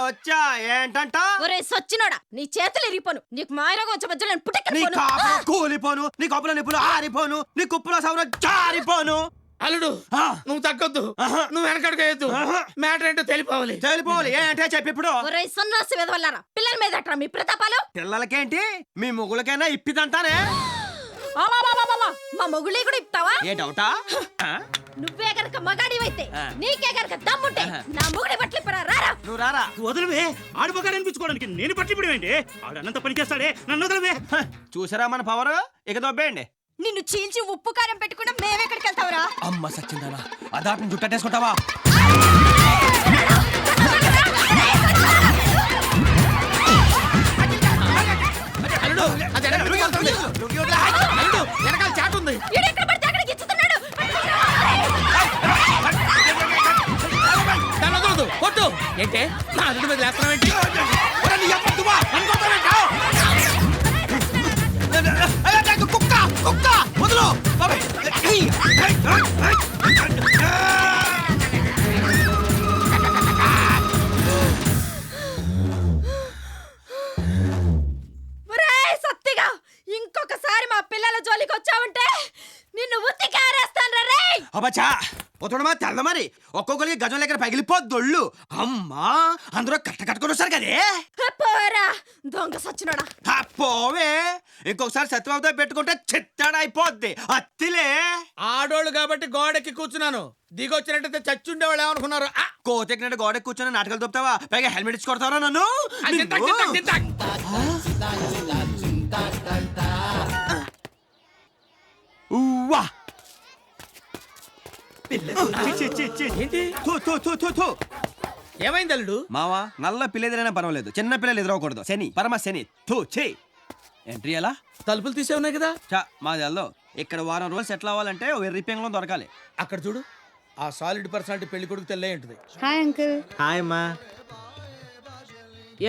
వచ్చా ఏంటంట? ఒరే సచ్చినోడా, నీ చేతులు ఇరిగిపోను, నీకు మాయరోగం వచ్చే మధ్యలో నేను నీ పుట్టెక్కను. కాపులో కూలిపోను, నీ కప్పులో నిప్పులు ఆరిపోను, నీ కుప్పులో సౌర జారిపోను. అల్లుడు నువ్వు తగ్గొద్దు, నువ్వు వెనకడుగు మ్యాటర్ ఏంటో తెలిపోవాలి. ఏంటే చెప్పి ఇప్పుడు. ఒరే సన్నాసి వెదవల్లారా, పిల్లల మీద అట్రా మీ ప్రతాపాలు. పిల్లలకేంటి మీ మొగులకైనా ఇప్పిదంటానే. మా మొగుళ్ళీ కూడా ఇస్తావా? ఏ డౌటా? నువ్వే గనక మగాడివైతే, నీకే గనక దమ్ముంటే నా మొగుడి బట్టలు ఇప్పరా, రారా. నువ్వు రారా. వదలవే, ఆడు బగాడు అనిపించుకోవడానికి నేను పట్టి ఇప్పుడు ఏంటి? ఆడు అన్నంత పని చేస్తాడే, నన్ను వదలవే. చూసారా మన పవర్? ఇక దొబ్బేయండి. నిన్ను చీల్చి ఉప్పు కారం పెట్టుకున్నా మేమెక్కడికి వెళ్తావురా? అమ్మ సచ్చిందానా, అదాటిని జుట్టేసుకుంటావా? అల్లుడు అది అల్లుడు వెనకాల చాట్ ఉంది. దాన్ని వదలదు, కొట్టు. ఏంటే నా అల్లుడి మీద లేస్తున్నావేంటి? కుక్క కుక్క వదలు. సత్తిగా ఇంకొకసారి మా పిల్లల జోలికి వచ్చావంటే నిన్ను ఉత్తి కారేస్తాను రే. అబ్బచ్చా పోతుడమా తెల్ల మరి ఒక్కొక్కరికి గజం దగ్గర పగిలిపోద్దొళ్ళు. అమ్మా అందరూ కట్టుకొని వస్తారు కదే. పోరా దొంగ సచ్చినోడా. పోవే, ఇంకొకసారి సత్యబాబుతో పెట్టుకుంటే చిత్తాడైపోద్ది. అత్తిలే ఆడోళ్ళు కాబట్టి గోడెక్కి కూర్చున్నాను. దిగొచ్చినట్టయితే చచ్చుండేవాళ్ళు ఏమనుకున్నారు? కోతెక్కినట్టు గోడకి కూర్చొని నాటకాలు దొప్పుతావా? పైగా హెల్మెట్ ఇచ్చి కొడతావా నన్ను? ఉవ్వా. ఏంటి ఏమైంది అల్లుడు? మావా నల్ల పిల్ల ఎదురైనా పర్వాలేదు, చిన్న పిల్లలు ఎదురవకూడదు. శని పరమ శని. ఎంట్రీ ఎలా? తలుపులు తీసే ఉన్నాయి కదా. మాది అల్లో ఇక్కడ వారం రోజులు సెటిల్ అవ్వాలంటే రిపేంగ్లో దొరకాలి. అక్కడ చూడు, ఆ సాలిడ్ పర్సనాలిటీ పెళ్లి కొడుకు తెల్లే ఉంటుంది. Hi uncle. హాయ్ అమ్మా.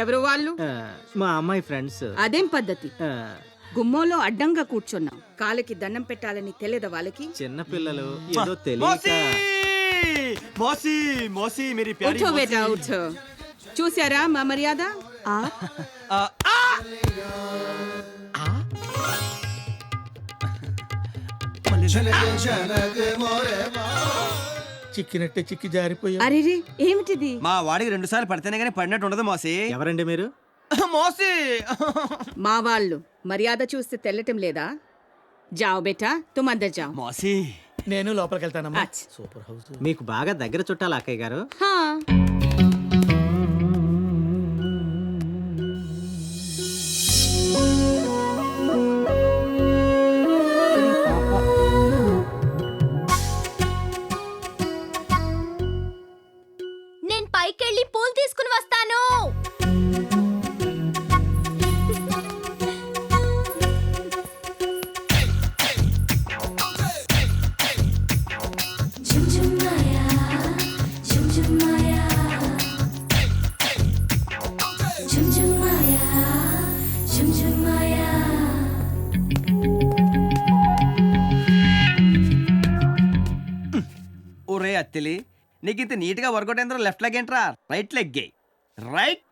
ఎవరు వాళ్ళు? మా అమ్మాయి ఫ్రెండ్స్. అదేం పద్ధతి? గుమ్మోలో అడ్డంగా కూర్చున్నాం, కాలికి దండం పెట్టాలని తెలియదా వాళ్ళకి? చిన్న పిల్లలు ఏదో తెలియక. మోసి మోసి మేరీ ప్యారీ ఉఠో బేటా ఉఠో. చూసారా మా మర్యాద? చిక్కినట్టే చిక్కి జారిపోయా. అరే ఏమిటిది? మా వాడికి 2 సార్లు పడితేనే గానీ పడినట్టు ఉండదు మోసి. ఎవరండి మీరు? మోసి మా వాళ్ళు మర్యాద చూస్తే తెల్లటం లేదా? జాओ బేటా తుమ్ అందర్ జాओ. మోసి నేను లోపలికి వెళ్తానమ్మా. అచ్చ్. Super house. మీకు బాగా దగ్గర చుట్టాలి అక్కయ్య గారు. హా. నేను పైకెళ్ళి పూలు తీసుకుని వస్తాను. ఒరే అత్తిలి, నీకు ఇంత నీట్ గా వర్కౌట్ అయిందో లెఫ్ట్ లెగ్ ఏంట్రా? Right leg. Right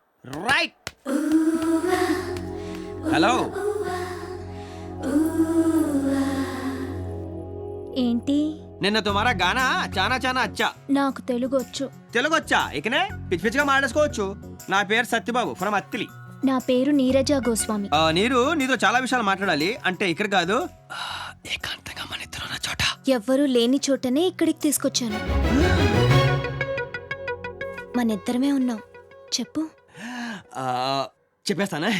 right. Hello ఏంటి? నిన్న తుమారా గానా చానా చానా అచ్చా. నాకు తెలుగు వచ్చు. తెలుగు వచ్చా? ఇకనే పిచ్చి పిచ్చిగా మాట్లాడుకోవచ్చు. నా పేరు సత్యబాబు ఫ్రమ్ అత్తిలి. నా పేరు నీరజ గోస్వామి. నీరు నీతో చాలా విషయాలు మాట్లాడాలి. అంటే ఇక్కడ కాదు, ఏకాంతంగా మన ఇద్దరు ఉన్న చోట. ఎవ్వరూ లేని చోటనే ఇక్కడికి తీసుకొచ్చాను. మనిద్దరమే ఉన్నాం. చెప్పు. చెప్పేస్తానే.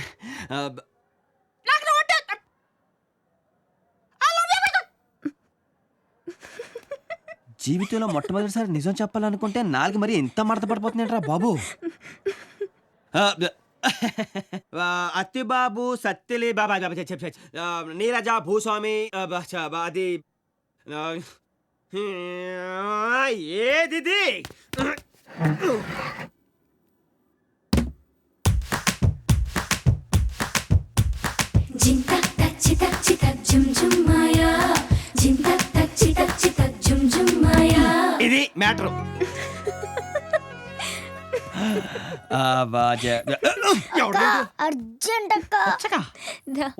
జీవితంలో మొట్టమొదటిసారి నిజం చెప్పాలనుకుంటే నాలుగు మరి ఎంత మడత పడిపోతుందంటరా బాబు. అత్తిబాబు సత్తిలి బాబా నీరజ భూస్వామి అది ఏది ఇది మ్యాటర్. అర్జెంట్ అక్క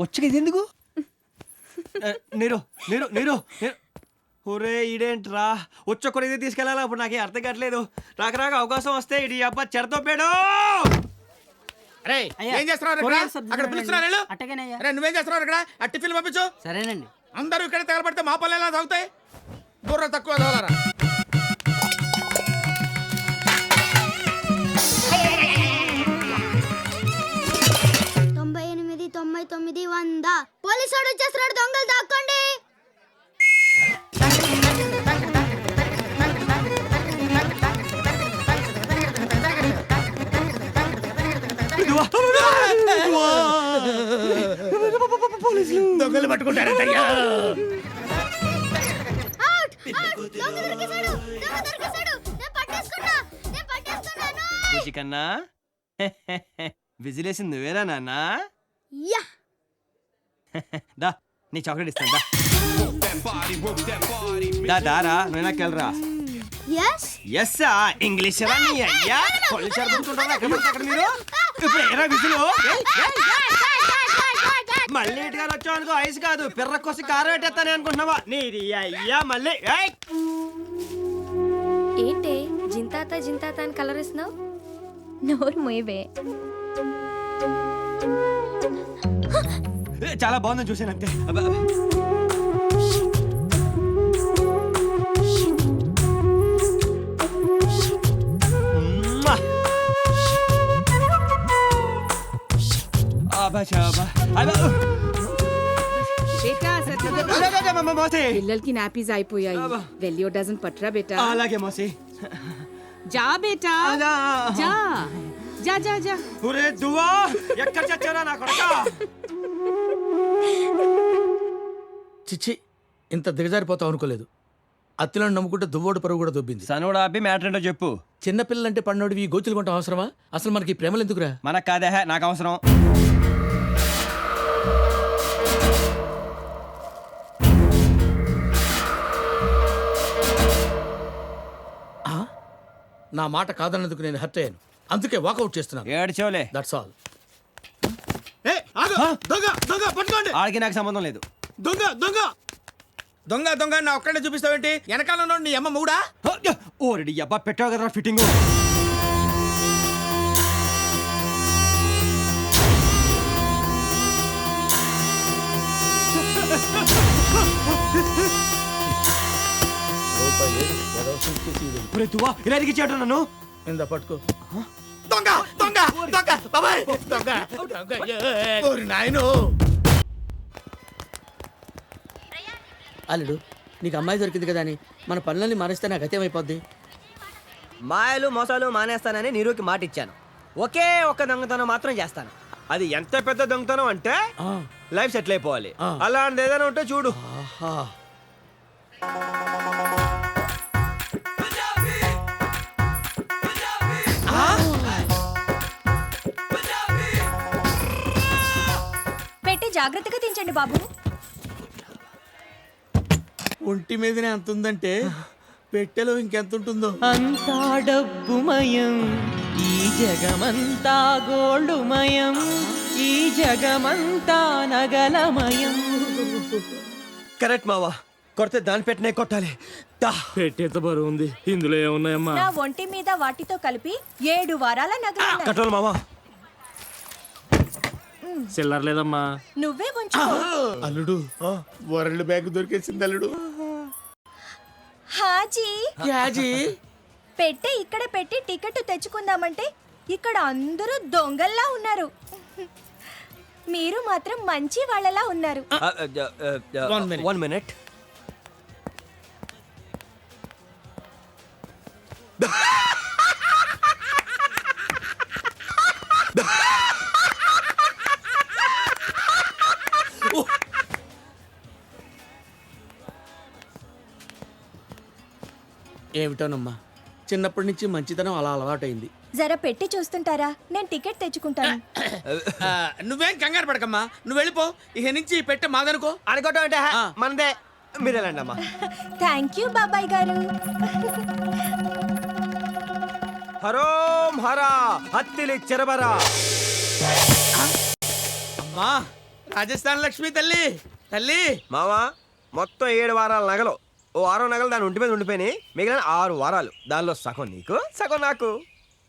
వచ్చక ఇది ఎందుకు నీరు నీరు నీరు ఒరే ఈడేంట్రా వచ్చొక్కడు ఇది తీసుకెళ్ళాలా ఇప్పుడు నాకేం అర్థం కావట్లేదు రాక రాక అవకాశం వస్తే ఇది అబ్బా చెడతోపాడు. అరే ఏం చేస్తున్నారు ఇక్కడ? అక్కడ పిలుస్తున్నారు వెళ్ళు. అరే నువ్వేం చేస్తున్నావు ఇక్కడ? ఆ టిఫిన్ పంపించు. సరేనండి. అందరూ ఇక్కడ తగలబడితే మా పల్లె ఎలా తాగుతాయి? బుర్ర తక్కువ తగలరా. పోలీసు వాడు వచ్చేస్తున్నాడు, దొంగలు దాక్కోండి. దొంగలు పట్టుకుంటారంట. కన్నా విజిలేసింది నువ్వేరా నాన్న? దా నీ చాక్లెట్ ఇస్తాను దా దారా నువ్వు నాకెళ్ళరా. ఎస్ ఇంగ్లీష్ రా నీ అయ్యా పోలీసు అక్కడ మీరు ఇప్పుడు ఏరా విజులు మళ్ళీ ఇటుగా వచ్చావు అనుకో ఐస్ కాదు పిర్ర కోసి కారం పెట్టేస్తానే అనుకుంటున్నావా నీది అయ్యా మళ్ళీ ఏంటే జింతాత జింతాత అని కలర్ ఇస్తున్నావు? నోరు మోయవే. చాలా బాగుందని చూసాను అంతే. పిల్లలకి నాపీస్ అయిపోయాయి. వెళ్ళి ఓ డజన్ పట్రా బేటా. అలాగే మోసి. జా బేటా జా జా జా జా. ఒరే దువ్వా ఎక్కడ చచ్చారా నా కొడకా? చిచ్చి ఇంత దిగజారిపోతావు అనుకోలేదు. అత్తిలను నమ్ముకుంటే దువ్వోడు పరువు కూడా దొబ్బింది. సనుడు ఆపి మ్యాటర్ ఏంటో చెప్పు. చిన్నపిల్లలంటే పన్నోడివి గోచులు కొంటాం అవసరమా? అసలు మనకి ఈ ప్రేమలు ఎందుకురా? మనకు కాదే నాకు అవసరం. నా మాట కాదన్నందుకు నేను హర్ట్ అయ్యాను, అందుకే వాకౌట్ చేస్తున్నాను. ఏడ్చోలే. That's all. పట్టుకోండి. ఆడికి నాకు సంబంధం లేదు. దొంగ దొంగ దొంగ దొంగ నా ఒక్కడే చూపిస్తావేంటి? వెనకాల నీ అమ్మ మూడా? ఓరెడి అబ్బా పెట్టావు కదరా ఫిట్టింగ్. ఇలా ఎదిగించాడు నన్ను. ఇందా పట్టుకో. దొంగ దొంగ దొంగ బాబాయ్ దొంగ దొంగ. ఓరి నాయనో. అల్లుడు నీకు అమ్మాయి దొరికింది కదా అని మన పనులన్నీ మానేస్తే నాకు గత్యమైపోద్ది. మాయలు మోసాలు మానేస్తానని నీరుకి మాట ఇచ్చాను. ఒకే ఒక్క దొంగతనం మాత్రం చేస్తాను. అది ఎంత పెద్ద దొంగతనం అంటే లైఫ్ సెటిల్ అయిపోవాలి. అలాంటిది ఏదైనా ఉంటే చూడు. పెట్టి జాగ్రత్తగా తించండి బాబు. ఒంటి మీదనే అంత ఉందంటే పెట్టెలో ఇంకెంత ఉంటుందో. అంతా డబ్బుమయం ఈ జగమంతా గోల్డుమయం ఈ జగమంతా నగలమయం. కరెక్ట్ మావా. కొడితే దాని పెట్టినే కొట్టాలి. పెట్టేంత బరువు ఉంది, ఇందులో ఏమున్నాయమ్మా? నా ఒంటి మీద వాటితో కలిపి 7 వారాల నగలు. కట్రోల్ మావా. చిల్లర లేదమ్మా. నువ్వే ఉంచు. అల్లుడు వరల్డ్ బ్యాంక్ దొరికేసింది అల్లుడు. హాజీ యాజీ పెట్టే ఇక్కడ పెట్టి టికెట్ తెచ్చుకుందామంటే ఇక్కడ అందరూ దొంగల్లా ఉన్నారు. మీరు మాత్రం మంచి వాళ్ళలా ఉన్నారు. 1 minute. ఏమిటోనమ్మా, చిన్నప్పటి నుంచి మంచితనం అలా అలవాటైంది. జర పెట్టి చూస్తుంటారా? నేను టికెట్ తెచ్చుకుంటాను. నువ్వేం కంగారు పడకమ్మా, నువ్వు వెళ్ళిపో. ఇక నుంచి పెట్టే మాదనుకో. అనుకోవటం అంటే మనదే. మీరు వెళ్ళండి అమ్మా. థ్యాంక్ యూ బాబాయ్ గారు. హరో సంహార హత్తిలి చెరబరా. మా రాజస్థాన్ లక్ష్మి తల్లి తల్లి. మావా మొత్తం 7 వారాల నగలు, ఓ 6 నగలు దాని ఒంటి మీద ఉండిపోయినాయి. మిగిలిన 6 వారాలు, దానిలో సగం నీకు సగం నాకు.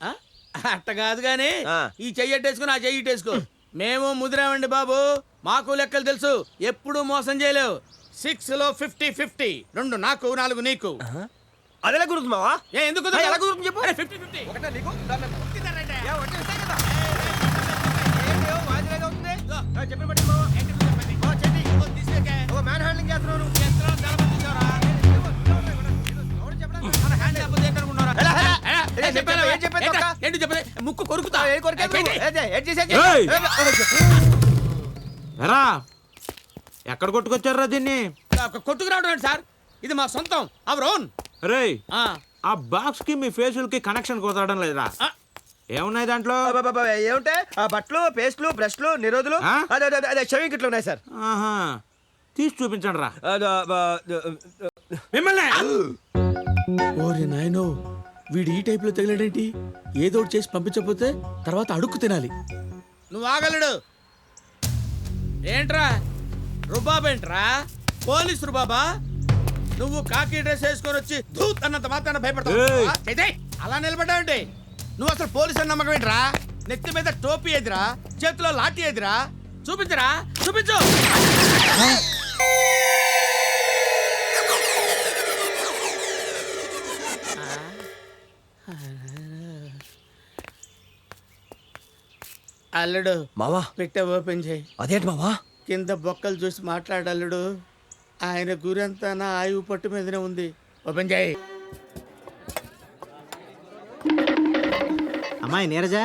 ఆ? అట్ట కాదు గాని ఆ. ఈ చెయ్యట్టేసుకుని ఆ చెయ్యిటేసుకో. మేము ముదిరామండి బాబు, మాకు లెక్కలు తెలుసు, ఎప్పుడు మోసం చేయలేవు. 6 లో 50-50, 2 నాకు 4 నీకు. అదెలా గుర్తు మావా? ఏ ఎందుకు ఎలా కుదురుతుంది చెప్పు? 50-50. ఒకటే నీకు, దాన్ని ఏ, ఒకటే ఇస్తాయి కదా. ఏంటి, ఓ వాయిదాగా అవుతుంది? చెప్పిన బట్టి మావా. ఓ చెట్టి, ఓ మ్యాన్ హ్యాండ్లింగ్ చేస్తున్నావు నువ్వు. ఎలా, ఎలా? ఏం చెప్పాను, ఏం చెప్పాను తొక్క? ఏంటి చెప్పలే, ముక్కు కొరుకుతా. ఏ కొరికేది నువ్వు? ఏం చేసేది? ఏయ్! ఎరా ఎక్కడ కొట్టుకొచ్చారా దీన్ని? కొట్టుకురావడం ఏంటి సార్, ఇది మా సొంతం, అవర్ ఓన్. రేయ్ ఆ బాక్స్ కి మీ ఫేషుల్ కి కనెక్షన్ కుదరడం లేదురా. ఏమున్నాయి దాంట్లో? ఏముంటే ఆ బట్టలు, పేస్ట్లు, బ్రష్లు, నిరోధులు, ఆ? అదే షవింగ్ కిట్లు ఉన్నాయి సార్. ఆహా తీసి చూపించండి రా. మిమ్మల్ని ఓరి నాయనో, వీడు ఈ టైప్ లో తగిలాడేంటి? ఏదో ఒకటి చేసి పంపించకపోతే తర్వాత అడుక్కు తినాలి. నువ్వు ఆగలడు ఏంట్రా? రుబాబేంట్రా? పోలీస్ రుబాబా? నువ్వు కాకి డ్రెస్ వేసుకొని వచ్చి ధూత్ అన్నంత మాత్రాన భయపడతావు? ఏయ్! అలా నిలబడ్డావంటే నువ్వు అసలు పోలీస్ అని నమ్మకం ఏంట్రా? నెత్తి మీద టోపీ ఎదిరా, చేతిలో లాఠీ ఎదిరా, చూపించరా, చూపించు. అల్లుడు మావా పెట్టే ఓపెన్ చేయి. అదేంటి మావా? కింద బొక్కలు చూసి మాట్లాడల్లుడు. ఆయన గురంతా నా ఆయువు పట్టు మీదనే ఉంది. ఓపెన్ చేయి. అమ్మాయి నీరజ,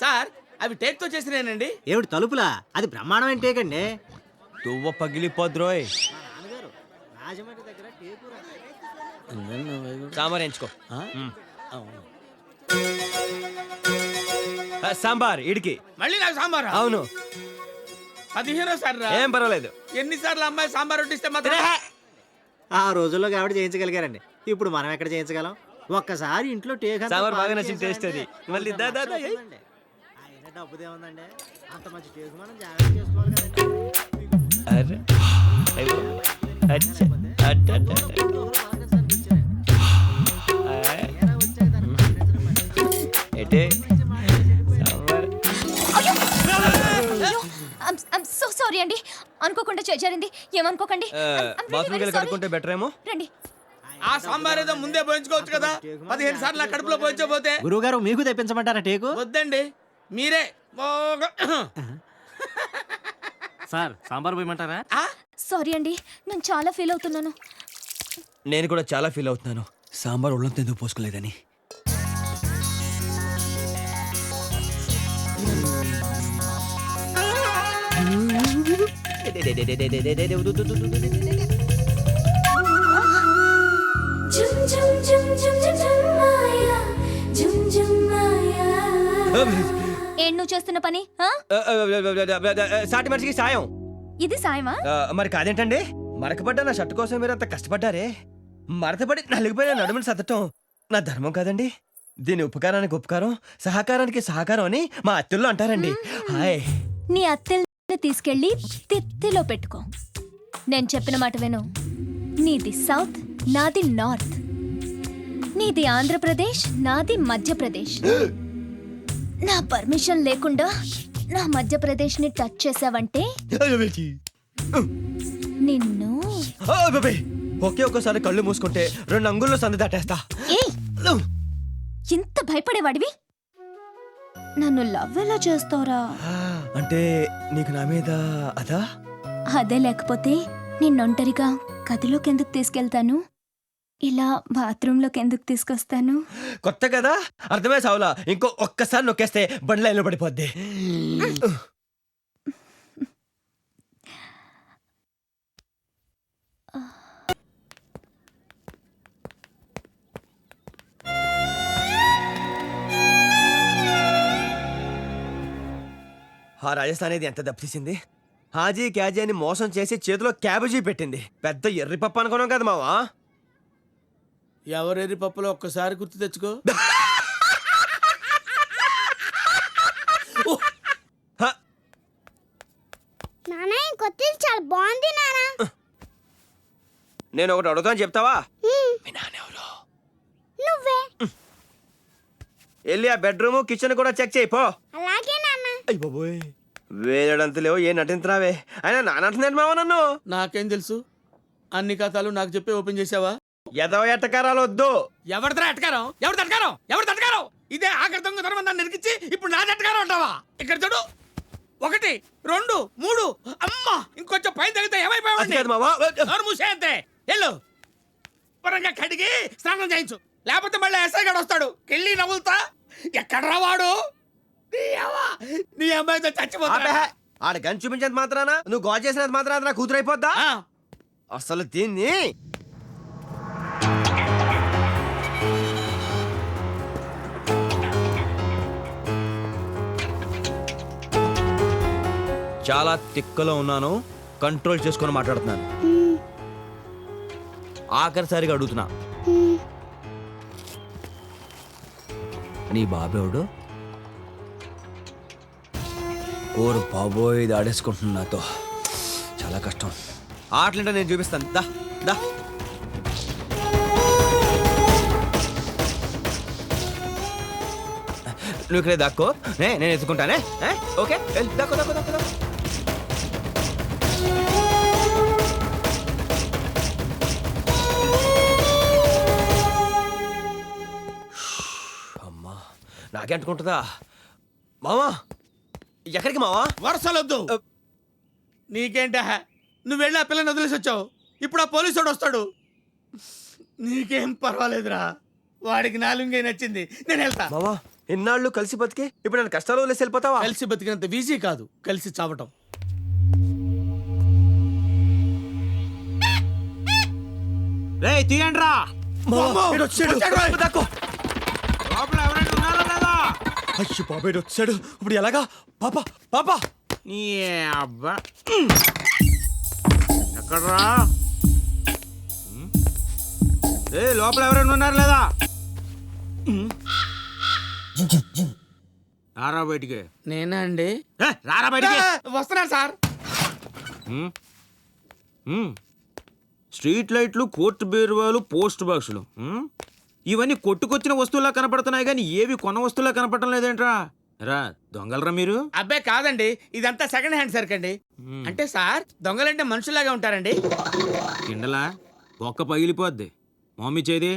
సార్ అవి టేక్ తో చేసినేనండి. ఏమిటి తలుపులా? అది బ్రహ్మాండమైన టేకండి. తువ్వ పగిలిపోద్రోయ్. రాజమండ్రి దగ్గర టేకు సాంబార్ ఎంచుకో. సాంబార్ ఇడికి. మళ్ళీ నాకు సాంబార్? అవును. 15 సార్ రా. ఏం పర్వాలేదు. ఎన్నిసార్లు అమ్మాయి సాంబార్ వడ్డిస్తే మాత్రం ఆ రోజుల్లో కాబట్టి చేయించగలిగారండి. ఇప్పుడు మనం ఎక్కడ చేయించగలం? ఒక్కసారి ఇంట్లో టేక్ అంతా సాంబార్ బాగా బాగా నచ్చిన టేస్ట్ అది. చేశారంటే మళ్ళీ దా, దా, దా, ఏయ్. ఆయన డబ్బుదేముందండి, అంత మంచి టేకు మనం జాగ్రత్త చేసుకోవాలి కదండి. అరే అయ్యో. అచ్చ. అడ్డ, అడ్డ, అడ్డ. ఎటే సాంబార్. సో సారీ అండి, అనుకోకుండా చేజారింది, ఏమనుకోకండి. బాత్రూమ్కి వెళ్ళి కడుక్కుంటే బెటర్ ఏమో. రండి. ఆ సాంబార్ ఏదో ముందే పోయించుకోవచ్చు కదా. 15 సార్లు నా కడుపులో పోయించబోతే. గురువుగారు మీకు తెప్పించమంటారా టేకు? వద్దండి, మీరే సార్ సాంబార్ పోయమంటారా? సారీ అండి, నేను చాలా ఫీల్ అవుతున్నాను. నేను కూడా చాలా ఫీల్ అవుతున్నాను, సాంబార్ ఒళ్ళంతా ఎందుకు పోసుకోలేదని. ఏం నువ్వు చేస్తున్న పని? సాటి మనిషికి సాయం. ఇది సాయమా? మరి కాదేంటండి, మరకపడ్డ నా షర్ట్ కోసం మీరు అంత కష్టపడ్డారే, మరతపడి నలిగిపోయిన నడుముని సర్దటం నా ధర్మం కాదండి. దీని ఉపకారానికి ఉపకారం, సహకారానికి సహకారం అని మా అత్తుల్లో అంటారండి. హాయ్. నీ అత్తెల్ని తీసుకెళ్లి తిత్తిలో పెట్టుకో. నేను చెప్పిన మాట విను. నీది సౌత్, నాది నార్త్. నీది ఆంధ్రప్రదేశ్, నాది మధ్యప్రదేశ్. నా పర్మిషన్ లేకుండా నా మధ్యప్రదేశ్ ని టచ్ చేసావంటే నిన్ను ఒకే ఒక్కసారి కళ్ళు మూసుకుంటే 2 అంగుల్లో సందు దాటేస్తా. ఏయ్, ఇంత భయపడేవాడివి నన్ను లవ్ ఎలా చేస్తావురా? అంటే నీకు నా మీద అదా? అదే లేకపోతే నిన్నొంటరిగా గదిలోకి ఎందుకు తీసుకెళ్తాను, ఇలా బాత్రూంలోకి ఎందుకు తీసుకొస్తాను? కొత్త కదా, అర్థమే సావులా. ఇంకో ఒక్కసారి నొక్కేస్తే బండి లైన్లో పడిపోద్ది. ఆ రాజస్థాన్ ఇది ఎంత దెబ్బతీసింది. హాజీ క్యాజీ అని మోసం చేసి చేతిలో క్యాబేజీ పెట్టింది. పెద్ద ఎర్రి పప్పు అనుకున్నాం కదా మావా. ఎవరెరి పప్పులో ఒక్కసారి గుర్తు తెచ్చుకో. హ, నానా కొత్తది చాలా బాగుంది నానా. నేను ఒకటి అడుగుతాను చెప్తావా? మీ నాన్నెవరు? నువ్వే. వెళ్ళి ఆ బెడ్రూమ్ కిచెన్ కూడా చెక్ చేయి పో. అలాగే నాన్న. అయ్య బాబోయ్, వేలడంత లేవు ఏ నటించినావే. అయినా నానంటున్నాడు మావ నన్ను. నాకేం తెలుసు? అన్ని కథలు నాకు చెప్పి ఓపెన్ చేసావా? ఎదవ ఎట్టకారాలు వద్దు. ఎవరిదా ఎటకారం? ఎవరిది ఎటకారం? ఎవరిది ఎటకారం? ఇదే ఆఖరి దొంగతనం నన్ను నిరికించి ఇప్పుడు నాది ఎటకారం అంటావా? ఇక్కడ చూడు, 1 2 3 అమ్మా, ఇంకొంచెం పైన తగ్గితే అది ఏమైపోయావండి? కాదు మావా. ఎవరు మూసే అంతే. వెళ్ళు పరంగా కడిగి స్నానం చేయించు, లేకపోతే మళ్ళీ ఎస్ఐ గడు వస్తాడు. కెళ్ళి నవ్వులుతా. ఎక్కడ రావాడు? నీ అమ్మాయితో చచ్చిపోతా. ఆపే. ఆడ గన్ చూపించేంత మాత్రాన నువ్వు గోల్ చేసినంత మాత్రాన నా కూతురు అయిపోద్దా? అసలు దీన్ని చాలా తిక్కలో ఉన్నాను, కంట్రోల్ చేసుకొని మాట్లాడుతున్నాను. ఆఖరిసారిగా అడుగుతున్నా, నీ బాబేవుడు? ఓరు బాబోయ్, ఇది ఆడేసుకుంటున్నా నాతో. చాలా కష్టం. ఆటలంటే నేను చూపిస్తాను. దా దా. నువ్వు ఇక్కడే దాక్కో, నేను ఎత్తుకుంటానే. ఓకే, దాక్కో దాక్కో దాక్కో దాక్కో. అమ్మా, నాకే అంటుకుంటుందా? మావా, ఎక్కడికి మావా? వరుసలొద్దు. నీకేంట? నువ్వు వెళ్ళి ఆ పిల్లని వదిలేసి వచ్చావు. ఇప్పుడు ఆ పోలీసుడు వస్తాడు. నీకేం పర్వాలేదురా, వాడికి నాలుగే నచ్చింది. నేను వెళ్తా. మావా, ఎన్నాళ్ళు కలిసి బతికి ఇప్పుడు నేను కష్టాలు వదిలేసి వెళ్ళిపోతావా? కలిసి బతికినంత ఈజీ కాదు కలిసి చావటం. రేయ్ తీయండి రా. దాక్కో. లోపల ఎవరైనా ఉన్నారా లేదా? అయ్యో బాబాయ్ వచ్చాడు. ఇప్పుడు ఎలాగా? పాప పాప. నీ అబ్బా, ఎక్కడ్రా? ఏ లోపల ఎవరైనా ఉన్నారు లేదా? రారా బయటికి. నేనా అండి? రారా బయటికి. వస్తున్నాను సార్. స్ట్రీట్ లైట్లు, కోర్టు బీరువాలు, పోస్ట్ బాక్సులు, ఇవన్నీ కొట్టుకొచ్చిన వస్తువులా కనపడుతున్నాయి కానీ ఏవి కొన్న వస్తువులా కనపడటం లేదేంట్రా? రా, దొంగలరా మీరు? అబ్బాయి కాదండి, ఇదంతా సెకండ్ హ్యాండ్ సరుకండి. అంటే సార్, దొంగలంటే మనుషులాగా ఉంటారండి. కిండలా ఒక్క పగిలిపోద్ది. మమ్మీ చేది.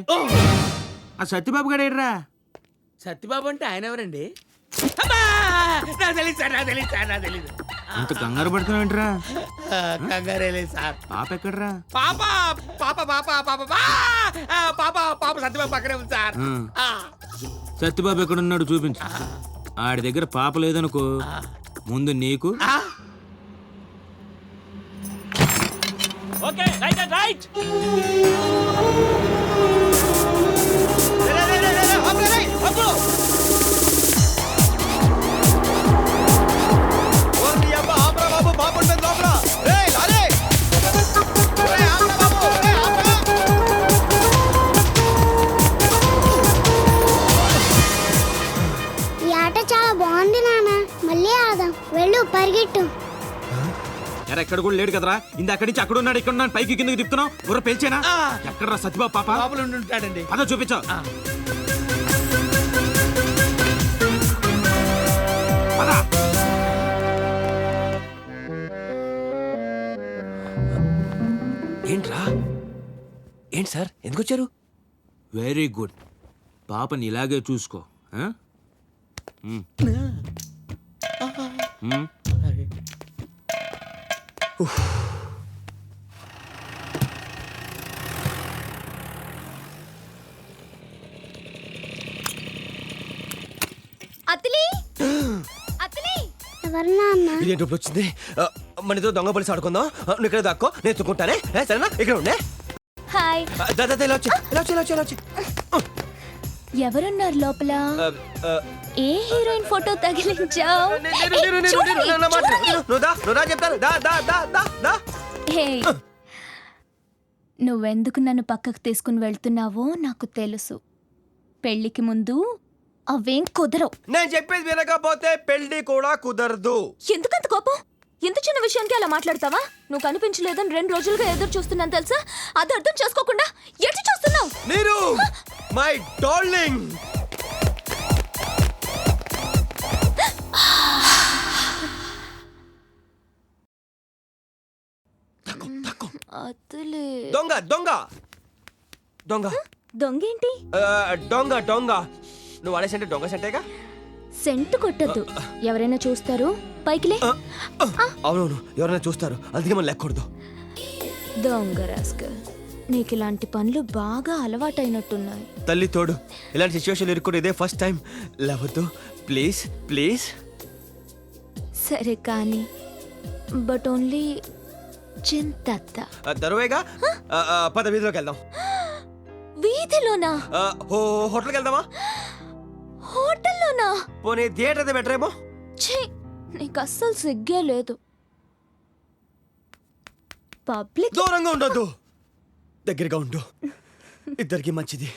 ఆ సత్యబాబు గడేడ్రా? సత్యబాబు అంటే ఆయన ఎవరండి? అమ్మా! నాకు తెలీదు సార్, నాకు తెలీదు సార్, నాకు తెలీదు. అంత కంగారు పడుతున్నావేంట్రా? కంగారే లేదు సార్. పాప ఎక్కడ్రా? పాప పాప పాప పాప పాప పాప సత్యబాబు పక్కనే ఉంది సార్. సత్యబాబు ఎక్కడున్నాడు చూపించు. ఆడి దగ్గర పాప లేదనుకో, ముందు నీకు. Okay, right and right. ఈ ఆట చాలా బాగుంది నాన్న. మళ్ళీ ఆడదాం. వెళ్ళు, పరిగెట్టు. ఎక్కడ కూడా లేడు కదరా? ఇంద అక్కడి నుంచి అక్కడ ఉన్నాడు, ఇక్కడ ఉన్నాడు, పైకి కిందకి తిప్పుతున్నావు. ఊర పేల్చేనా? ఎక్కడరా సత్యబాబు పాప? పాపలు ఉంటాడండి. అదో చూపించావు. ఏంట్రా? ఏంటి సార్, ఎందుకు వచ్చారు? Very good. పాపని ఇలాగే చూసుకో. అతలి అతలి, ఎవరు నాన్న? ఇదేంటి ఇప్పుడు వచ్చింది? మనతో దొంగ పోలీసు ఆడుకుందాం. నువ్వు ఇక్కడ దాక్కో, నేను ఎత్తుకుంటానే. సరేనా? ఇక్కడ ఉండే. హాయ్. దాదా ఇలా వచ్చి ఇలా వచ్చి ఇలా వచ్చి ఇలా వచ్చి. ఎవరున్నారు లోపల? ఆ, ఏ హీరోయిన్ ఫోటో తగిలించావు? నువ్వెందుకు నన్ను పక్కకు తీసుకుని వెళ్తున్నావో నాకు తెలుసు. పెళ్లికి ముందు అవేం కుదరవు. నేను చెప్పేది వినకపోతే పెళ్లి కూడా కుదరదు. ఎందుకంత కోపం? ఎంత చిన్న విషయానికి అలా మాట్లాడతావా? నువ్వు కనిపించలేదని 2 రోజులుగా ఎదురు చూస్తున్నాను తెలుసా? అది అర్థం చేసుకోకుండా ఎటు చూస్తున్నావు? నీరు మై డార్లింగ్. అతలే దొంగ దొంగ దొంగ దొంగేంటి? దొంగ దొంగ నువ్వు వాడేసంటే దొంగ సెంటేగా. సెంటు కొట్టద్దు, ఎవరైనా చూస్తారు. పైకిలే. అవునవును, ఎవరైనా చూస్తారు, అందుకే మనం లెక్కకూడదు. దొంగ రాస్కల్, నీకు ఇలాంటి పనులు బాగా అలవాటైనట్టున్నాయి. తల్లి తోడు, ఇలాంటి సిచ్యువేషన్ ఇరుక్కుని ఇదే ఫస్ట్ టైం. లేవద్దు ప్లీజ్ ప్లీజ్. సరే కానీ, బట్ ఓన్లీ చింతత్త. దరువేగా, పద వీధిలోకి వెళ్దాం. వీధిలోనా? హోటల్కి వెళ్దామా? హోటల్లోనా? పోనీ థియేటర్ అయితే బెటర్ ఏమో. ఛీ, నీకు అస్సలు సిగ్గే లేదు. పబ్లిక్ దూరంగా ఉండొద్దు, దగ్గరగా ఉండు, ఇద్దరికి మంచిది.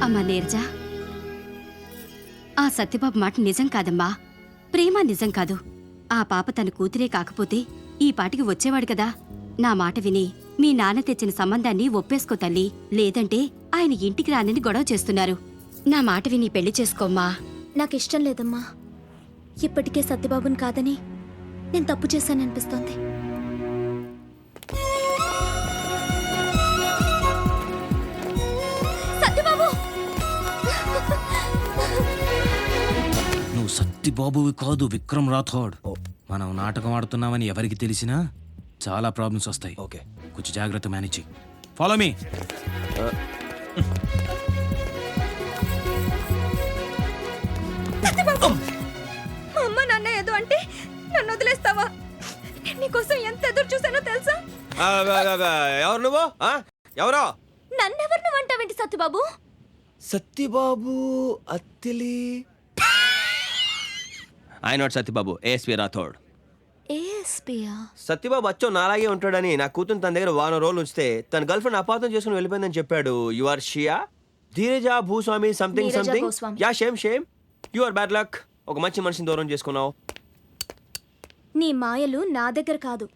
అమ్మా నీరజ, ఆ సత్యబాబు మాట నిజం కాదమ్మా. ప్రేమ నిజం కాదు. ఆ పాప తన కూతురే కాకపోతే ఈ పాటికి వచ్చేవాడు కదా. నా మాట విని మీ నాన్న తెచ్చిన సంబంధాన్ని ఒప్పేసుకో తల్లి. లేదంటే ఆయన ఇంటికి రానని గొడవ చేస్తున్నారు. నా మాట విని పెళ్లి చేసుకోమ్మా. నాకిష్టం లేదమ్మా. ఇప్పటికే సత్యబాబుని కాదని నేను తప్పు చేశాననిపిస్తోంది. సత్యబాబు, నువ్వు సత్తిబాబువి కాదు, విక్రమ్ రాథోడ్. మనం నాటకం ఆడుతున్నామని ఎవరికి తెలిసినా చాలా ప్రాబ్లమ్స్ వస్తాయి. ఓకే, కొంచెం జాగ్రత్త మేనేజ్. Follow me. సత్యబాబు, మా అమ్మ నాన్న ఏదో అంటే నన్ను వదిలేస్తావా? నేను నీకోసం ఎంత ఎదురు చూసానో తెలుసా? ఎవరు నువ్వు? ఎవరో? నన్నెవరు నువ్వు అంటావేంటి Satyababu? Satyababu Attili. I not Satyababu, ASP Rathod. ఏఎస్పీయా? సత్యబాబు అచ్చో నాలాగే ఉంటాడని నా కూతురు తన దగ్గర 1 రోజులు ఉంచితే తన గర్ల్ ఫ్రెండ్ అపార్థం చేసుకుని వెళ్ళిపోయిందని చెప్పాడు. యు ఆర్ షియా Dheeraja Bhuswami something Neeraja something. Goswami. Ya shame shame. You are bad luck. ఒక మంచి మనిషిని దూరం చేసుకున్నావు. నీ మాయలు నా దగ్గర కాదు.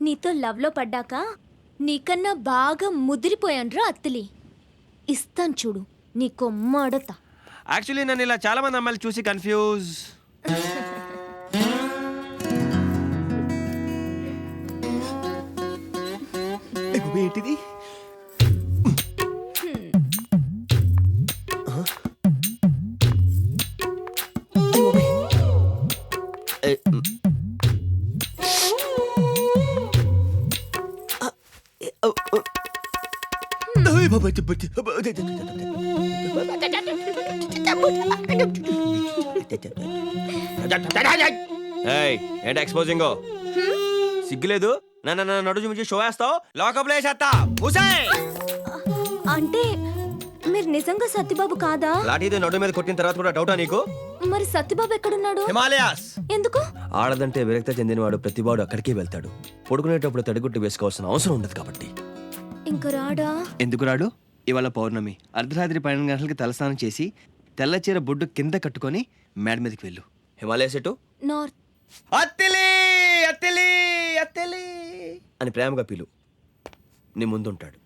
నీతో లవ్లో పడ్డాక నీకన్నా బాగా ముదిరిపోయాన్రా అత్తిలి. ఇస్తాను చూడు నీ కొమ్మ అడతా. యాక్చువల్లీ నన్ను ఇలా చాలా మంది అమ్మాయిలు చూసి కన్ఫ్యూజ్. ఏంటిది? ఏంటి ఎక్స్పోజింగ్? సిగ్గులేదు? నన్ను నడు చూపించి షో వేస్తావు, లోకప్లో వేసేస్తా. అంటే మీరు నిజంగా సత్యబాబు కాదా? లాఠీతో నడు మీద కొట్టిన తర్వాత కూడా డౌటా నీకు? మరి సత్యబాబు ఎక్కడున్నాడు? హిమాలయాస్. ఎందుకు? ఆడదంటే విరక్త చెందినవాడు ప్రతివాడు అక్కడికే వెళ్తాడు. పడుకునేటప్పుడు తడిగుట్టు వేసుకోవాల్సిన అవసరం ఉండదు కాబట్టి. ఇంక రాడా? ఎందుకు రాడు? ఇవాళ పౌర్ణమి, అర్ధరాత్రి 12 గంటలకి తలస్నానం చేసి తెల్ల చీర బొడ్డు కింద కట్టుకొని మేడ మీదకి వెళ్ళు. హిమాలయస్ ఎటు? నార్త్. అత్తిలి అత్తిలి అత్తిలి అని ప్రేమగా పిలు. నీ ముందుంటాడు.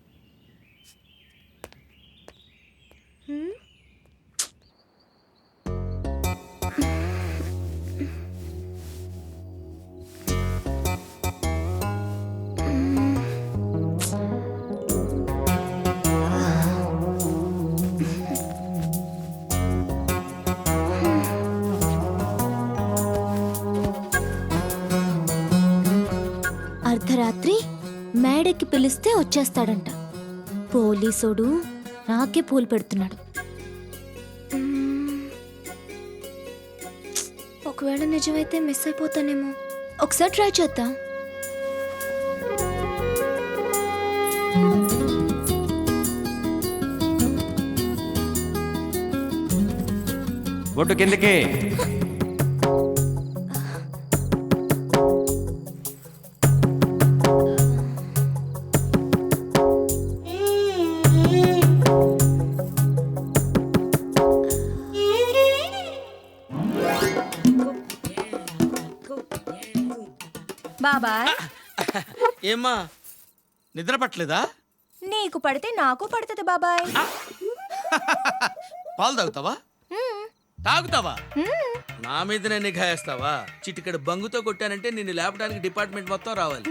అర్ధరాత్రి మేడకి పిలిస్తే వచ్చేస్తాడంట. పోలీసోడు నాకే పూలు పెడుతున్నాడు. ఒకవేళ నిజమైతే మిస్ అయిపోతానేమో. ఒకసారి ట్రై చేద్దాం. బొట్టు కిందకి. బాబాయ్. ఏమ్మా నిద్ర పట్టలేదా? నీకు పడితే నాకు పడుతుంది బాబాయ్. పాలు తాగుతావా? తాగుతావా? నా మీదనే నిఘా వేస్తావా? చిటికెడు బంగుతో కొట్టానంటే నిన్ను లేపడానికి డిపార్ట్మెంట్ మొత్తం రావాలి.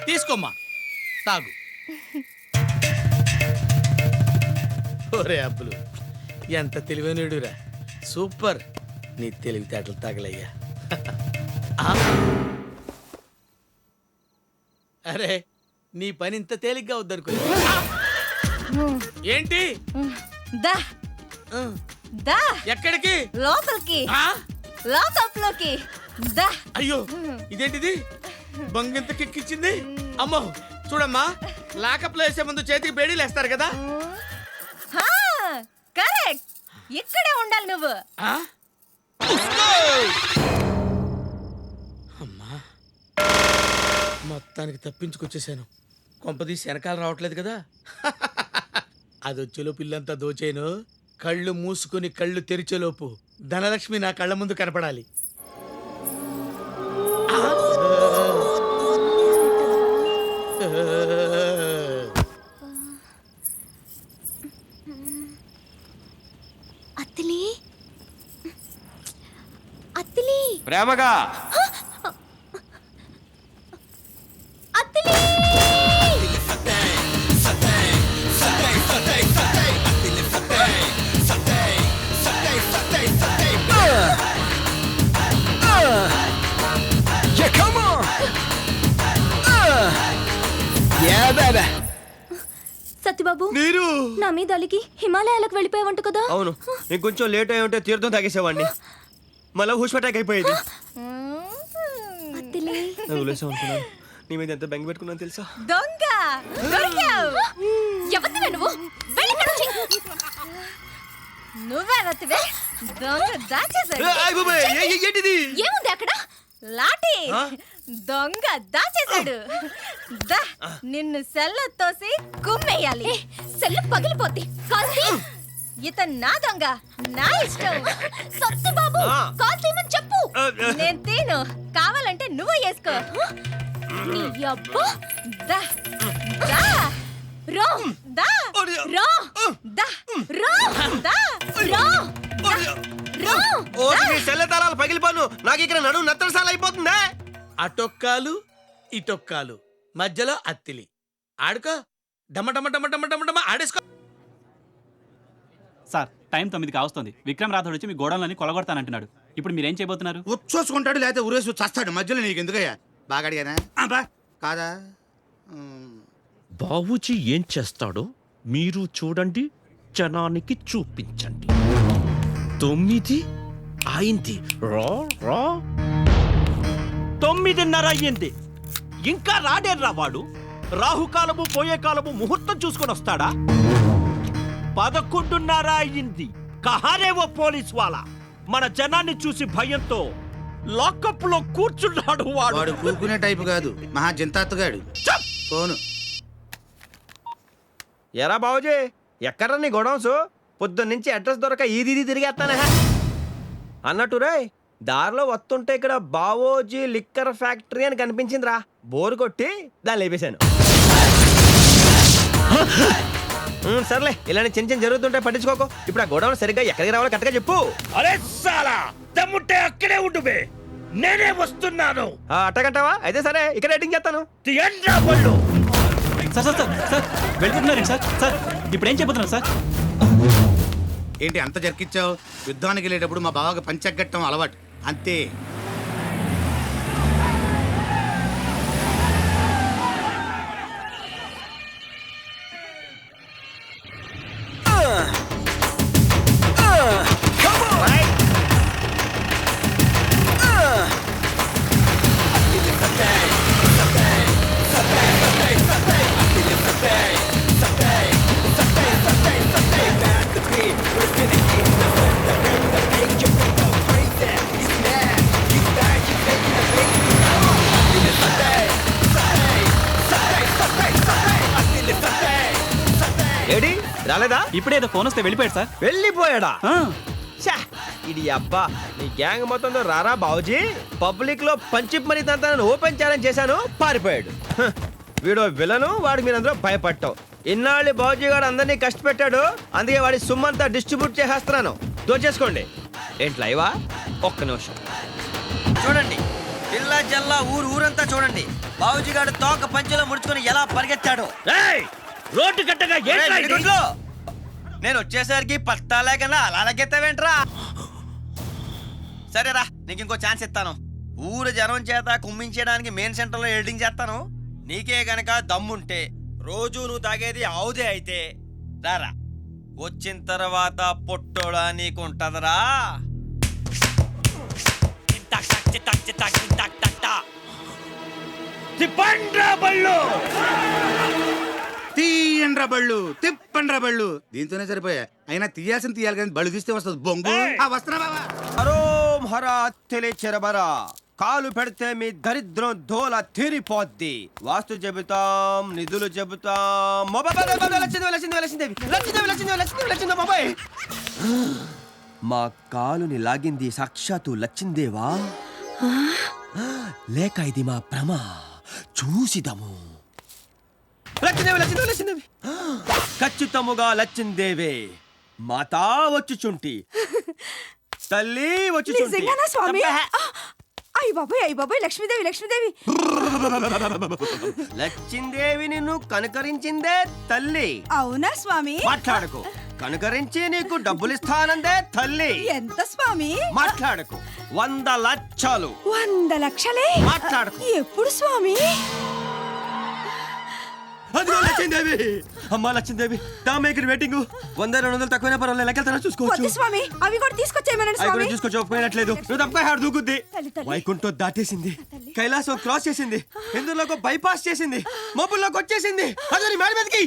తీసుకోమ్మా తాగు. ఒరే అబ్బులు ఎంత తెలివైనడురా, సూపర్. నీ తెలివితేటలు తగలయ్యా. అరే నీ పని ఇంత తేలిగ్గా వద్దనుకో. ఏంటి? దా దా ఎక్కడికి? లోపలికి, ఆ? లోకప్లోకి దా. అయ్యో ఇదేంటిది? బంగింత కిక్కిచ్చింది. అమ్మో చూడమ్మా, లాకప్లో వేసే ముందు చేతికి బేడీలు వేస్తారు కదా. కరెక్ట్, ఇక్కడే ఉండాలి నువ్వు. ఆ? అమ్మా మొత్తానికి తప్పించుకొచ్చేసాను. కొంపదీసి వెనకాల రావట్లేదు కదా. అది వచ్చేలో పిల్లంతా దోచేను. కళ్ళు మూసుకుని కళ్ళు తెరిచేలోపు ధనలక్ష్మి నా కళ్ళ ముందు కనపడాలి. అత్తిలి, అత్తిలి, ప్రేమగా అత్తిలి. సత్యబాబు, నీరు నా మీద అలిగి హిమాలయాలకు వెళ్ళిపోయావంట కదా. అవును, ఇంకొంచెం లేట్ అయి ఉంటే తీర్థం తాగేసేవాడిని. మళ్ళీ హుష్ అటాక్ అయిపోయేది. అత్తిలి, వదిలేసాం అనుకున్నాను. నీ మీద ఎంత బెంగ పెట్టుకున్నాను తెలుసా? దొంగ దొరికావు. ఎవరినివే నువ్వు? వెళ్ళి ఇక్కడి నుంచి. నువ్వే రతివే, దొంగ దాచేశాడు. ఏంటిది? ఏముంది అక్కడ? లాఠీ. దొంగ దాచేశాడు. దా, నిన్ను సెల్ల తోసి కుమ్మేయాలి. సెల్లు పగిలిపోద్ది. కాల్తీ. ఇతను నా దొంగ, నా ఇష్టం. సత్యబాబు, కాల్తీమని చెప్పు. నేను తీను. కావాలంటే నువ్వు వేసుకో. నీ అబ్బా. దా దా రో దా రో దా రో దా రో రో. సెల్ల తలాలు పగిలిపోను. నాకు ఇక్కడ నడుము నత్తరసాల అయిపోతుందే. అటొక్కాలు ఇటొక్కాలు మధ్యలో అత్తిలి. ఆడుకో, డమ డమ డమ డమ డమ డమ ఆడేసుకో. సార్ టైం 9 కావస్తుంది. విక్రమ్ రాథోడ్ వచ్చి మీ గోడౌన్లని కొలగొడతానంటున్నాడు. ఇప్పుడు మీరేం చేయబోతున్నారు? ఉచ్చోసుకుంటాడు, లేకపోతే ఉరేసి చస్తాడు. మధ్యలో నీకు ఎందుకయ్యా? బాగా అడిగానా? కాదా? బాబుజీ ఏం చేస్తాడో మీరు చూడండి, జనానికి చూపించండి. 9 అయింది. రా రా 9:30 అయ్యింది. ఇంకా రాడేర్రా వాడు. రాహుకాలము పోయే కాలము ముహూర్తం చూసుకొని వస్తాడా? 11:30 అయ్యింది. కహారేవో పోలీస్ వాళ్ళ మన జనాన్ని చూసి భయంతో లాకప్ లో కూర్చున్నాడు. వాడు కూకునే టైపు కాదు, మహా జంతాత్తుగాడు. ఫోను. ఎరా బాబుజీ, ఎక్కడ్రా నీ గొడౌన్స్? పొద్దున్న నుంచి అడ్రస్ దొరక ఈది తిరిగేస్తానే అన్నట్టు రే. దారిలో వస్తుంటే ఇక్కడ బావోజీ లిక్కర్ ఫ్యాక్టరీ అని కనిపించిందిరా. బోరు కొట్టి దాన్ని లేపేశాను. సర్లే, ఇలాంటి చిన్న చిన్న జరుగుతుంటే పట్టించుకోకు. ఇప్పుడు ఆ గొడవలు సరిగ్గా ఎక్కడికి రావాలో కరెక్ట్గా చెప్పు. అరే సాలా, దమ్ముంటే అక్కడే ఉండుబే, నేనే వస్తున్నాను. అట్టగంటావా? అయితే సరే, ఇక్కడ రేటింగ్ చేస్తాను. సార్ సార్ సార్ సార్ వెళ్ళిపోతున్నారండి సార్. సార్ ఇప్పుడు ఏం చెప్పబోతున్నారు సార్? ఏంటి అంత జరికిచ్చావు? యుద్ధానికి వెళ్ళేటప్పుడు మా బావకి పంచగట్టం అలవాటు అంతే. ఏడి రాలేదా? ఇప్పుడేదో ఫోన్ వస్తే వెళ్ళిపోయాడు సార్. వెళ్ళిపోయాడా? ఛా, ఇది అబ్బా నీ గ్యాంగ్ మొత్తంతో రారా బావుజీ. పబ్లిక్ లో పంచిప్ మరీ తంతాను ఓపెన్ ఛాలెంజ్ చేశాను, పారిపోయాడు. హ, వీడో విలను, వాడికి మీరందరూ భయపడతావు. ఇన్నాళ్ళు బావుజీ గారు అందరినీ కష్టపెట్టాడు, అందుకే వాడి సొమ్మంతా డిస్ట్రిబ్యూట్ చేసేస్తున్నాను. దోచేసుకోండి. ఏంటి లైవా? ఒక్క నిమిషం చూడండి. పిల్ల జల్లా ఊరంతా చూడండి. బావుజీ గారు తోక పంచెలో ముడుచుకొని ఎలా పరిగెత్తాడు. రోడ్డు గట్టగా నేను వచ్చేసరికి పత్తా లేకుండా అలా లెగ్గెత్తావేంట్రా? సరేరా, నీకు ఇంకో ఛాన్స్ ఇస్తాను. ఊరు జనం చేత కుమ్మించడానికి మెయిన్ సెంటర్లో ఎడిటింగ్ చేస్తాను. నీకే గనక దమ్ముంటే రోజు నువ్వు తాగేది ఆవుదే అయితే రారా. వచ్చిన తర్వాత పొట్టోడా నీకు ఉంటదరా. తిప్పండ్రా బళ్ళు, తీయండ్రా బళ్ళు, తిప్పండ్రా బళ్ళు. దీంతోనే సరిపోయా. అయినా తీయాలి కానీ బళ్ళు తీస్తే వస్తుంది బొంగు. వస్తున్నా బాబా. హరోం హరా తెలిచెరబరా. కాలు పెడితే మీ దరిద్రం దోల తీరిపోద్ది. వాస్తు చెబుతాం, నిధులు చెబుతాం. మా కాలుని లాగింది సాక్షాత్తు లచ్చిందేవా, లేక ఇది మా భ్రమ? చూసిదము. లచ్చిందేవి ఖచ్చితముగా లచ్చిందేవే. మాతా వచ్చుచుంటి, తల్లి వచ్చుచుంటి. అయ్య బాబాయ్ లక్ష్మీదేవి లచ్చిందేవి నిన్ను కనుకరించిందే తల్లి. అవునా స్వామి? మాట్లాడకు. కనుకరించి నీకు డబ్బులిస్తానందే తల్లి. ఎంత స్వామి? మాట్లాడకు. 100 లక్షలు. 100 లక్షలే? మాట్లాడకు. ఎప్పుడు స్వామి? అదిగో లచ్చిందేవి. అమ్మా లచ్చిందేవి, టామేకర్ వెయిటింగ్. 100-200 తక్కువైనా పర్వాలేదు, లెక్కలు చూసుకోవచ్చు. స్వామి అవి కూడా తీసుకొచ్చేయమనండి స్వామి. తీసుకొచ్చి ఒప్పుకోనట్లేదు. నువ్వు తప్ప హాడు దూకుద్ది. వైకుంఠం దాటేసింది, కైలాసం క్రాస్ చేసింది, ఇందులోకి బైపాస్ చేసింది, మబ్బుల్లోకి వచ్చేసింది. అదే మేడ మీదకి.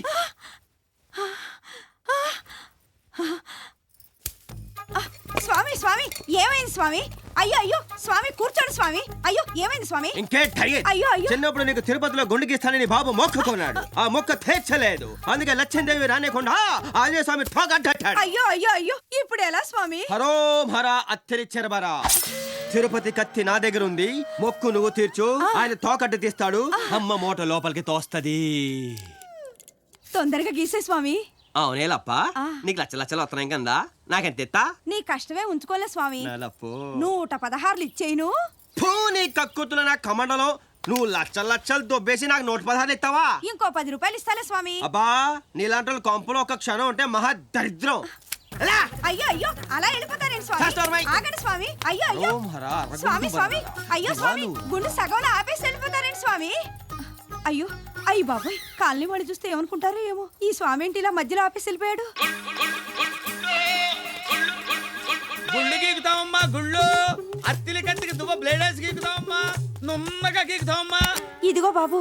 స్వామి ఏమైంది స్వామి? అయ్యో స్వామి కూర్చోండి స్వామి. అయ్యో ఏమైంది స్వామి? అయ్యో చిన్నప్పుడు నీకు తిరుపతిలో గుండు గీస్తానని బాబు మొక్కుకున్నాడు. ఆ మొక్క తీర్చలేదు, అందుకే లచ్చిందేవి రానేకుండా ఆంజనేయ స్వామి ఠోగడ్డాడు. అయ్యో ఇప్పుడు ఎలా స్వామి? హరోం హరా అత్తరిచెరబరా. తిరుపతి కత్తి నా దగ్గర ఉంది, మొక్కు నువ్వు తీర్చు, ఆయన తోకట్టు తీస్తాడు, అమ్మ మూట లోపలికి తోస్తది. తొందరగా గీసే స్వామి. అవునేలప్ప, నీకు లచ్చలు వస్తున్నాయి కదా, నాకెంత ఎత్తా? నీ కష్టమే ఉంచుకోలే స్వామి. 116 ఇచ్చేను. నీ కక్కుతుల నా కమండలో నువ్వు లచ్చలు దొబ్బేసి నాకు 116 ఇస్తావా? ఇంకో 10 రూపాయలు ఇస్తాలే స్వామి. అబ్బా, నీలాంటి వాళ్ళు కొంపలో ఒక క్షణం ఉంటే మహా దరిద్రం. అయ్యో అలా వెళ్ళిపోతారేంటి స్వామి? ఆగండి స్వామి. అయ్యో స్వామి అయ్యో స్వామి, గుండు సగంలో ఆపేసి వెళ్ళిపోతారేంటి స్వామి? అయ్య బాబాయ్, కాలనీ వాడు చూస్తే ఏమనుకుంటారో ఏమో. ఈ స్వామి ఏంటి ఇలా మధ్యలో ఆపేసి వెళ్ళిపోయాడు? గుళ్ళు గీకుతామమ్మా, గుళ్ళు. అత్తిలి కంటికి దువ్వ బ్లేడేసి గీకుతామమ్మా, నున్నగా గీకుతామమ్మా. ఇదిగో బాబు.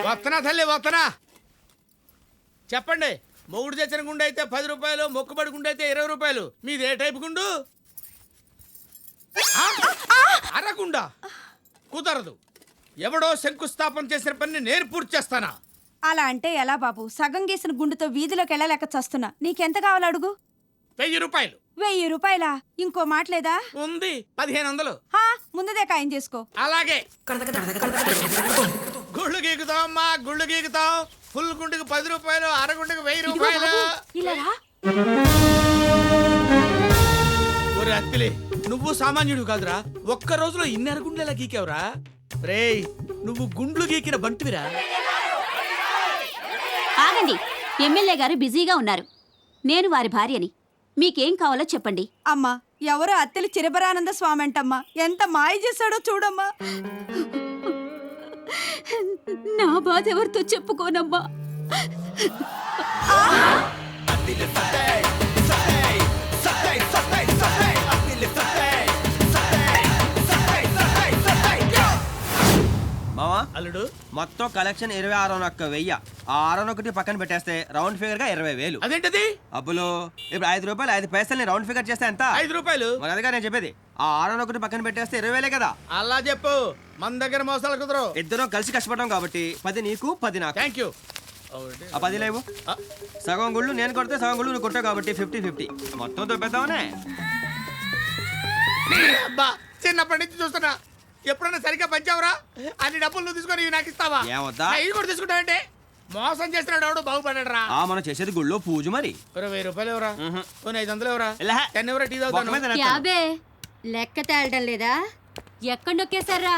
వస్తనా తల్లి వస్తనా. చెప్పండి, మొగుడు తెచ్చిన గుండు అయితే 10 రూపాయలు, మొక్కుబడి గుండు అయితే 20 రూపాయలు. మీది ఏ టైపు గుండు? అరగుండా కుదరదు. ఎవడో శంకుస్థాపన చేసిన పని నేను పూర్తి చేస్తానా? అలా అంటే ఎలా బాబు? సగం గీసిన గుండుతో వీధిలోకి వెళ్ళలేక చస్తున్నా. నీకెంత కావాలి అడుగు? 1000 రూపాయలు. 1000 రూపాయలా? ఇంకో మాట లేదా? ఉంది, 1500. ముందుదే ఖాయం చేసుకో. అలాగే. గుళ్ళు గీకుతామమ్మా, గుళ్ళు గీకుతాం. ఫుల్ గుండుకు 10 రూపాయలు, అరగుండుకు 1000 రూపాయలు. ఒరే అత్తిలే, నువ్వు సామాన్యుడు కాదురా. ఒక్క రోజులో ఇన్ని అరగుండ్లు ఎలా గీకావురా? రేయ్, నువ్వు గుండ్లు గీకిన బంటివిరా. ఆగండి, ఎమ్మెల్యే గారు బిజీగా ఉన్నారు. నేను వారి భార్యని. మీకేం కావాలో చెప్పండి. అమ్మా, ఎవరో అత్తెలు చిరబరానంద స్వామి అంటమ్మా. ఎంత మాయ చేశాడో చూడమ్మా. నా బాధ ఎవరితో చెప్పుకోనమ్మా. మావా, అల్లుడు, మొత్తం కలెక్షన్ 26,100. ఆ 601 పక్కన పెట్టేస్తే రౌండ్ ఫిగర్ గా 20,000. అదేంటది? అబ్బులు, ఇప్పుడు 5 రూపాయలు 5 పైసలు రౌండ్ ఫిగర్ చేస్తే ఎంత? 5 రూపాయలు. మరి అదిగా నేను చెప్పేది. ఆ 601 పక్కన పెట్టేస్తే 20,000 కదా. అలా చెప్పు, మన దగ్గర మోసాలు కుదరవు. ఇద్దరం కలిసి కష్టపడ్డాం కాబట్టి 10 నీకు 10 నాకు. Thank you. ఆ 10 లేవు సగం గుళ్ళు నేను కొడితే సగం గుళ్ళు నువ్వు కొట్టావు కాబట్టి 50-50 మొత్తం దొబ్బేద్దామనే. అబ్బా చిన్నప్పటి నుంచి చూస్తున్నా, ఎప్పుడన్నా సరిగ్గా పంచావురా? అన్ని డబ్బులు నువ్వు తీసుకొని ఇవి నాకు ఇస్తావా? ఏమొద్దా? ఇవి కూడా తీసుకుంటావంటే మోసం చేస్తున్నాడు ఎవడు బాగుపడ్డాడు రా. మనం చేసేది గుళ్ళో పూజ మరి. 1000 రూపాయలు ఎవరా? 500 ఎవరా? ఇలా. 10 ఎవరా? టీ తాగుతాను. యాబే లెక్క తేలడం లేదా? ఎక్కడ నొక్కేశారా?